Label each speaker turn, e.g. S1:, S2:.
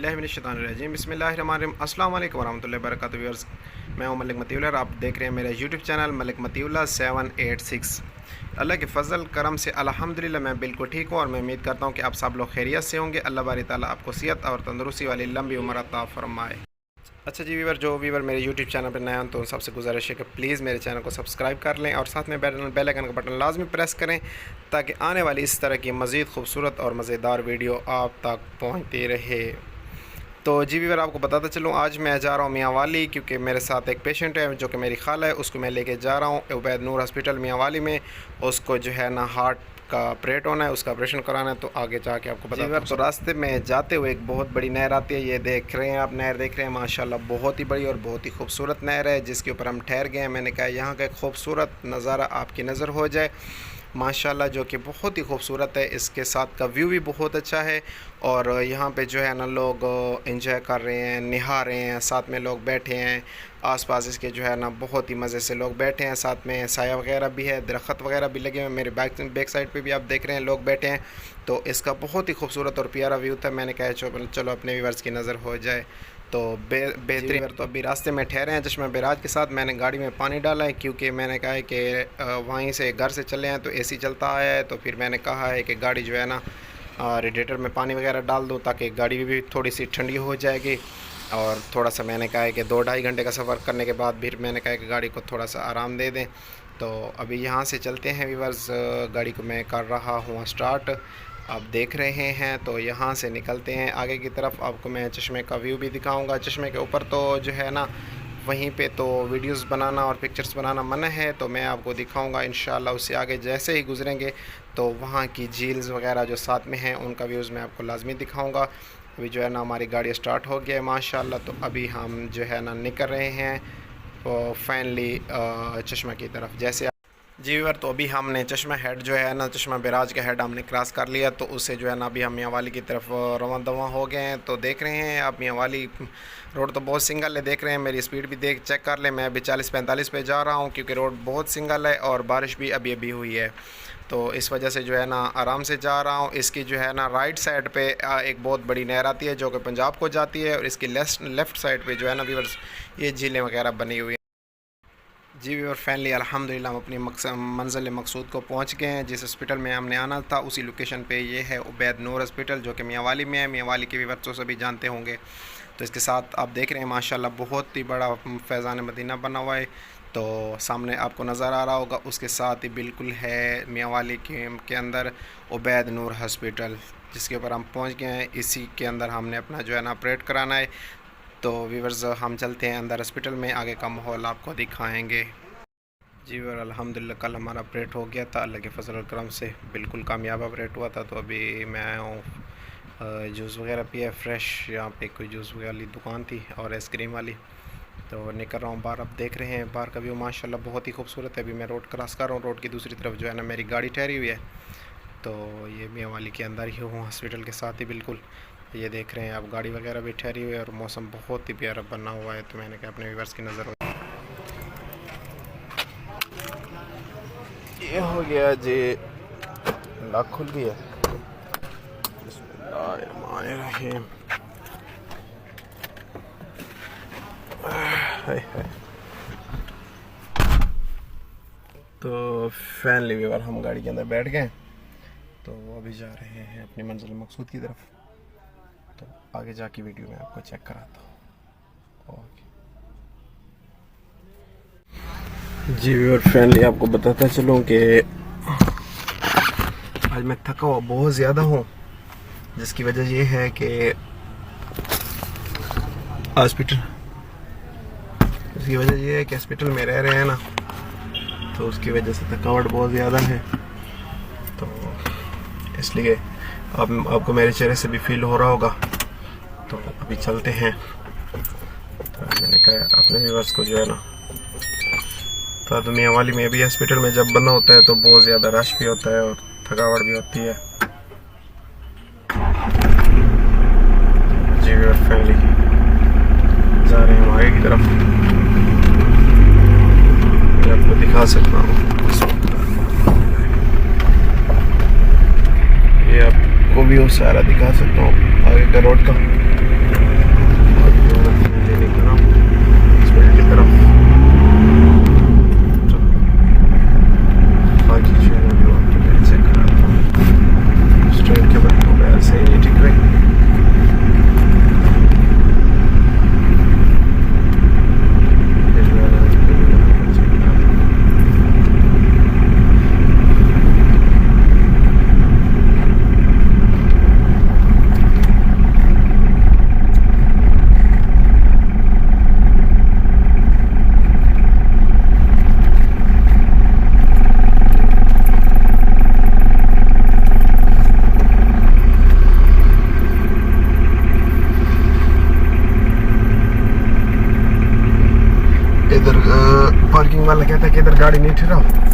S1: औज़ुबिल्लाहिमिनश्शैतानिर्रजीम बिस्मिल्लाहिर्रहमानिर्रहीम अस्सलाम वालेकुम वरहमतुल्लाहि वबरकातुहू व्यूअर्स, मैं हूं मलिक मतीउल्लाह और आप देख रहे हैं मेरा यूट्यूब चैनल मलिक मतीउल्लाह 786। अल्लाह के फ़ज़ल करम से अल्हम्दुलिल्लाह मैं बिल्कुल ठीक हूँ और मैं उम्मीद करता हूँ कि आप सब लोग खैरियत से होंगे। अल्लाह बारी ताला आपको सेहत और तंदुरुस्ती वाली लंबी उम्र अता फ़रमाए। अच्छा जी वीवर, जो वीवर मेरे यूट्यूब चैनल पर नए हैं तो उन सबसे गुजारिश है कि प्लीज़ मेरे चैनल को सब्सक्राइब कर लें और साथ में बेल आइकन का बटन लाजमी प्रेस करें ताकि आने वाली इस तरह की मज़ीद खूबसूरत और मज़ेदार वीडियो आप तक पहुँचती रहे। तो जी वीवर, आपको बताता चलूँ, आज मैं जा रहा हूँ मियाँ वाली, क्योंकि मेरे साथ एक पेशेंट है जो कि मेरी खाला है, उसको मैं लेके जा रहा हूँ उबैद नूर हॉस्पिटल मियाँ वाली में। उसको जो है ना हार्ट का ऑपरेट होना है, उसका ऑपरेशन कराना है, तो आगे जाके आपको बताता हूँ। तो रास्ते में जाते हुए एक बहुत बड़ी नहर आती है, ये देख रहे हैं आप, नहर देख रहे हैं, माशाल्लाह बहुत ही बड़ी और बहुत ही खूबसूरत नहर है जिसके ऊपर हम ठहर गए हैं। मैंने कहा यहाँ का एक खूबसूरत नज़ारा आपकी नज़र हो जाए, माशाल्लाह, जो कि बहुत ही खूबसूरत है। इसके साथ का व्यू भी बहुत अच्छा है और यहाँ पे जो है ना लोग एंजॉय कर रहे हैं, नहा रहे हैं, साथ में लोग बैठे हैं, आसपास इसके जो है ना बहुत ही मज़े से लोग बैठे हैं, साथ में साया वगैरह भी है, दरख्त वगैरह भी लगे हुए हैं। मेरे बैक साइड पे भी आप देख रहे हैं लोग बैठे हैं, तो इसका बहुत ही खूबसूरत और प्यारा व्यू था। मैंने कहा चलो अपने व्यूअर्स की नज़र हो जाए, तो बेहतरीन। तो अभी रास्ते में ठहरे हैं चश्मा बैराज के साथ। मैंने गाड़ी में पानी डाला है क्योंकि मैंने कहा है कि वहीं से घर से चले हैं तो एसी चलता आया है, तो फिर मैंने कहा है कि गाड़ी जो है ना रेडिएटर में पानी वगैरह डाल दूँ ताकि गाड़ी भी थोड़ी सी ठंडी हो जाएगी। और थोड़ा सा मैंने कहा है कि 2-2.5 घंटे का सफ़र करने के बाद फिर मैंने कहा है कि गाड़ी को थोड़ा सा आराम दे दें। तो अभी यहाँ से चलते हैं व्यूअर्स, गाड़ी को मैं कर रहा हूँ स्टार्ट, आप देख रहे हैं। तो यहाँ से निकलते हैं आगे की तरफ, आपको मैं चश्मे का व्यू भी दिखाऊंगा। चश्मे के ऊपर तो जो है ना वहीं पे तो वीडियोस बनाना और पिक्चर्स बनाना मना है, तो मैं आपको दिखाऊंगा इंशाल्लाह। उससे आगे जैसे ही गुजरेंगे तो वहाँ की झील्स वगैरह जो साथ में हैं उनका व्यूज़ मैं आपको लाजमी दिखाऊँगा। अभी जो है ना हमारी गाड़ी स्टार्ट हो गया है माशाल्लाह, तो अभी हम जो है ना निकल रहे हैं तो फाइनली चश्मा की तरफ। जैसे जी व्यूअर, तो अभी हमने चश्मा हेड जो है ना, चश्मा बैराज का हेड हमने क्रॉस कर लिया, तो उससे जो है ना अभी हम मियाँ वाली की तरफ रवां दवा हो गए हैं। तो देख रहे हैं आप मियाँ वाली रोड तो बहुत सिंगल है, देख रहे हैं मेरी स्पीड भी चेक कर लें। मैं अभी 40-45 पे जा रहा हूँ क्योंकि रोड बहुत सिंगल है और बारिश भी अभी अभी हुई है, तो इस वजह से जो है ना आराम से जा रहा हूँ। इसकी जो है ना राइट साइड पे एक बहुत बड़ी नहर आती है जो कि पंजाब को जाती है और इसकी लेफ़्ट साइड पे जो है ना व्यूअर्स ये झीलें वगैरह बनी हुई हैं। जी व्यूअर, फाइनली अल्हम्दुलिल्लाह हम अपनी मंजिल मकसूद को पहुंच गए हैं। जिस हॉस्पिटल में हमने आना था उसी लोकेशन पे ये है उबैद नूर हॉस्पिटल जो कि मियाँ वाली में है। मियाँ वाली के व्यूअर्स तो सभी जानते होंगे। तो इसके साथ आप देख रहे हैं माशाल्लाह बहुत ही बड़ा फैज़ान मदीना बना हुआ है, तो सामने आपको नज़र आ रहा होगा। उसके साथ ही बिल्कुल है मियाँ वाली के अंदर उबैद नूर हॉस्पिटल, जिसके ऊपर हम पहुँच गए हैं। इसी के अंदर हमने अपना जो है ना ऑपरेट कराना है। तो व्यूअर्स हम चलते हैं अंदर हॉस्पिटल में, आगे का माहौल आपको दिखाएंगे। जी व्यूअर, अल्हम्दुलिल्लाह कल हमारा ऑपरेट हो गया था, अल्लाह के फजल और करम से बिल्कुल कामयाब ऑपरेट हुआ था। तो अभी मैं आया हूँ, जूस वगैरह पिया फ्रेश, यहाँ पे कोई जूस वाली दुकान थी और आइसक्रीम वाली, तो निकल रहा हूँ बाहर। अब देख रहे हैं बाहर का व्यू माशाल्लाह बहुत ही खूबसूरत है। अभी मैं रोड क्रॉस कर रहा हूँ, रोड की दूसरी तरफ जो है ना मेरी गाड़ी ठहरी हुई है, तो ये मियाँ वाली के अंदर ही हूँ हॉस्पिटल के साथ ही बिल्कुल। ये देख रहे हैं आप गाड़ी वगैरह भी ठहरी हुई है और मौसम बहुत ही प्यारा बना हुआ है, तो मैंने कहा अपने व्यूअर्स की नज़र हो। ये हो गया जी, लॉक खुल गया। बिस्मिल्लाहिर्रहमानिर्रहीम। तो फैमिली व्यूअर हम गाड़ी के अंदर बैठ गए, तो अभी जा रहे हैं अपनी मंजिल मकसूद की तरफ। तो आगे जाके वीडियो में आपको चेक कराता हूँ। ओके जी व्यूअर, फैमिली आपको बताता चलूँ कि आज मैं थका हुआ बहुत ज़्यादा हूँ, जिसकी वजह ये है कि हॉस्पिटल में रह रहे हैं ना, तो उसकी वजह से थकावट बहुत ज़्यादा है। तो इसलिए आपको मेरे चेहरे से भी फील हो रहा होगा। तो अभी चलते हैं। तो मैंने कहा अपने व्यूअर्स को जो है ना, तो मियाँ वाली में भी हॉस्पिटल में जब बंदा होता है तो बहुत ज़्यादा रश भी होता है और थकावट भी होती है। जी व्यूअर, फैमिली जा रहे हैं आगे की तरफ, मैं आपको दिखा सकता हूँ। ये आपको भी सारा दिखा सकता हूँ आगे का रोड का। वाला कहता है कि इधर गाड़ी नहीं ठहराओ।